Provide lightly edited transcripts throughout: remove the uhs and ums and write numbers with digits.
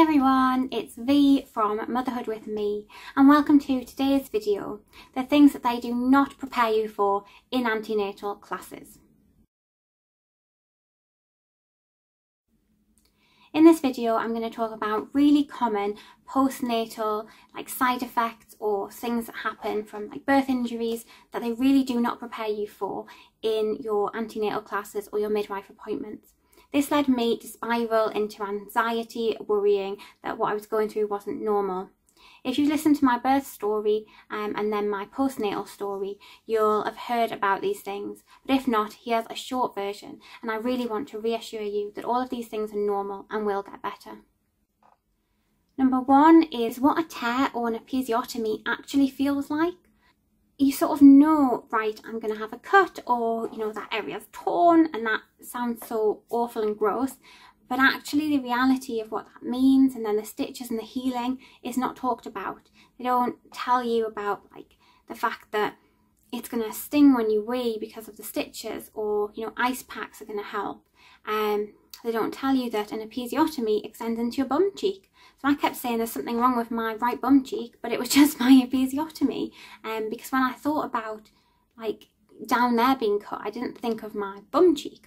everyone, it's V from Motherhood with Me and welcome to today's video, the things that they do not prepare you for in antenatal classes. In this video I'm going to talk about really common postnatal side effects or things that happen from birth injuries that they really do not prepare you for in your antenatal classes or your midwife appointments. This led me to spiral into anxiety, worrying that what I was going through wasn't normal. If you listen to my birth story and then my postnatal story, you'll have heard about these things. But if not, here's a short version, and I really want to reassure you that all of these things are normal and will get better. Number one is what a tear or an episiotomy actually feels like. You sort of know, right, I'm going to have a cut, or that area's torn, and that sounds so awful and gross, but actually the reality of what that means and then the stitches and the healing is not talked about. They don't tell you about the fact that it's going to sting when you wee because of the stitches, or ice packs are going to help. They don't tell you that an episiotomy extends into your bum cheek. So I kept saying there's something wrong with my right bum cheek, but it was just my episiotomy. Because when I thought about down there being cut, I didn't think of my bum cheek.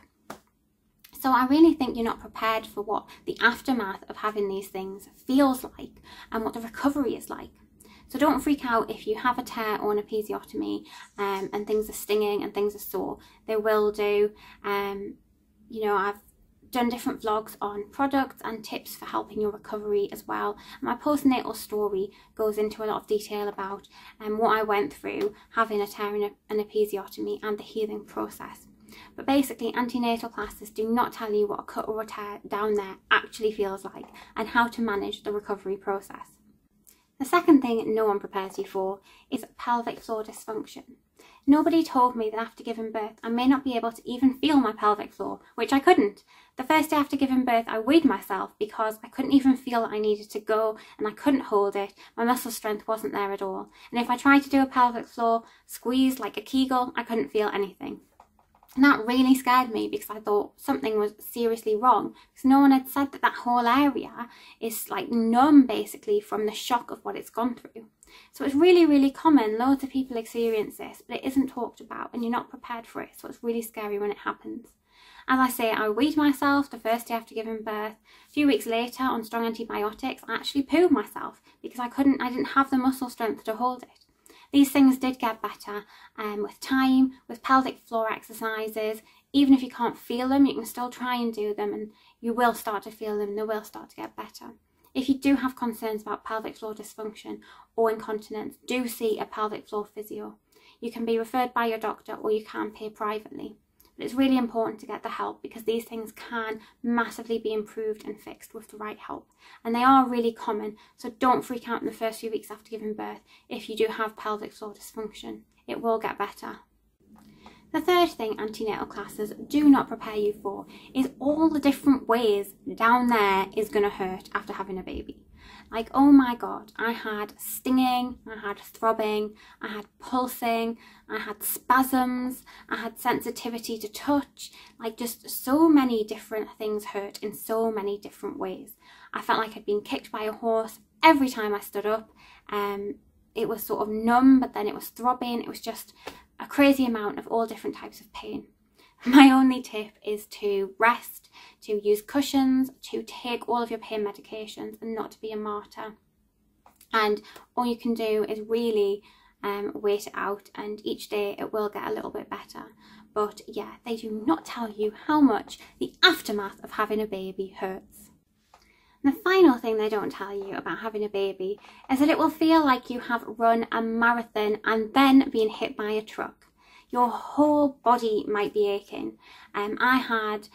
So I really think you're not prepared for what the aftermath of having these things feels like and what the recovery is like. So don't freak out if you have a tear or an episiotomy and things are stinging and things are sore. They will do. I've done different vlogs on products and tips for helping your recovery as well. My postnatal story goes into a lot of detail about what I went through having a tear and an episiotomy and the healing process. But basically, antenatal classes do not tell you what a cut or a tear down there actually feels like and how to manage the recovery process. The second thing no one prepares you for is pelvic floor dysfunction. Nobody told me that after giving birth I may not be able to even feel my pelvic floor, which I couldn't. The first day after giving birth I weighed myself because I couldn't even feel that I needed to go, and I couldn't hold it. My muscle strength wasn't there at all. And if I tried to do a pelvic floor squeeze like a Kegel, I couldn't feel anything. And that really scared me because I thought something was seriously wrong, because no one had said that whole area is numb basically from the shock of what it's gone through. So it's really, really common. Loads of people experience this, but it isn't talked about and you're not prepared for it. So it's really scary when it happens. As I say, I weighed myself the first day after giving birth. A few weeks later, on strong antibiotics, I actually pooed myself because I didn't have the muscle strength to hold it. These things did get better with time, with pelvic floor exercises. Even if you can't feel them, you can still try and do them and you will start to feel them and they will start to get better. If you do have concerns about pelvic floor dysfunction or incontinence, do see a pelvic floor physio. You can be referred by your doctor or you can pay privately. But it's really important to get the help because these things can massively be improved and fixed with the right help. And they are really common, so don't freak out in the first few weeks after giving birth if you do have pelvic floor dysfunction. It will get better. The third thing antenatal classes do not prepare you for is all the different ways down there is going to hurt after having a baby. Oh my god, I had stinging, I had throbbing, I had pulsing, I had spasms, I had sensitivity to touch, just so many different things hurt in so many different ways. I felt like I'd been kicked by a horse every time I stood up. It was sort of numb, but then it was throbbing. It was just a crazy amount of all different types of pain. My only tip is to rest, to use cushions, to take all of your pain medications and not to be a martyr. And all you can do is really wait it out, and each day it will get a little bit better. But yeah, they do not tell you how much the aftermath of having a baby hurts. And the final thing they don't tell you about having a baby is that it will feel like you have run a marathon and then been hit by a truck. Your whole body might be aching. I had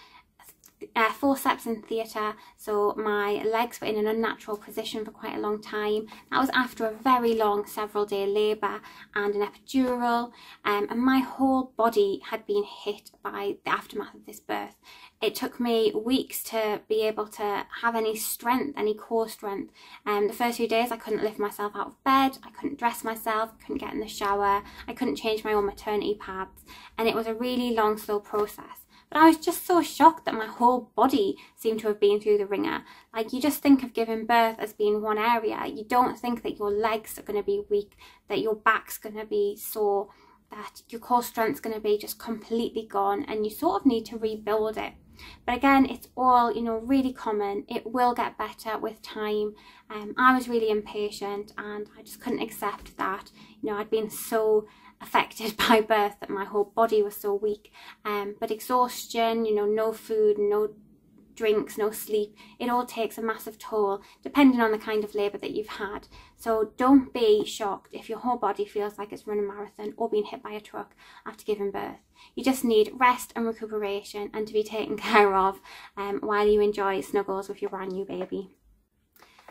forceps in theatre, so my legs were in an unnatural position for quite a long time. That was after a very long several day labour and an epidural, and my whole body had been hit by the aftermath of this birth. It took me weeks to be able to have any strength, any core strength. The first few days I couldn't lift myself out of bed, I couldn't dress myself, I couldn't get in the shower, I couldn't change my own maternity pads, and it was a really long, slow process. But I was just so shocked that my whole body seemed to have been through the ringer. Like, you just think of giving birth as being one area. You don't think that your legs are going to be weak, that your back's going to be sore, that your core strength's going to be just completely gone, and you sort of need to rebuild it. But again, it's all, you know, really common. It will get better with time. I was really impatient, and I just couldn't accept that, you know, I'd been so affected by birth that my whole body was so weak. But exhaustion, you know, no food, no drinks, no sleep, it all takes a massive toll depending on the kind of labour that you've had. So don't be shocked if your whole body feels like it's running a marathon or being hit by a truck after giving birth. You just need rest and recuperation and to be taken care of while you enjoy snuggles with your brand new baby.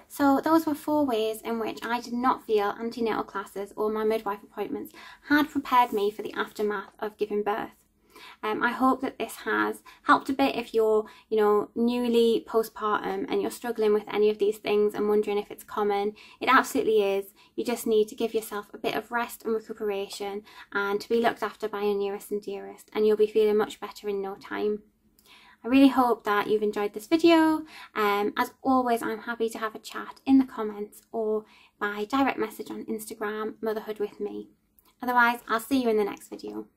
So those were 4 ways in which I did not feel antenatal classes or my midwife appointments had prepared me for the aftermath of giving birth. I hope that this has helped a bit if you're, you know, newly postpartum and you're struggling with any of these things and wondering if it's common. It absolutely is. You just need to give yourself a bit of rest and recuperation and to be looked after by your nearest and dearest, and you'll be feeling much better in no time. I really hope that you've enjoyed this video. As always, I'm happy to have a chat in the comments or by direct message on Instagram, Motherhood with Me. Otherwise, I'll see you in the next video.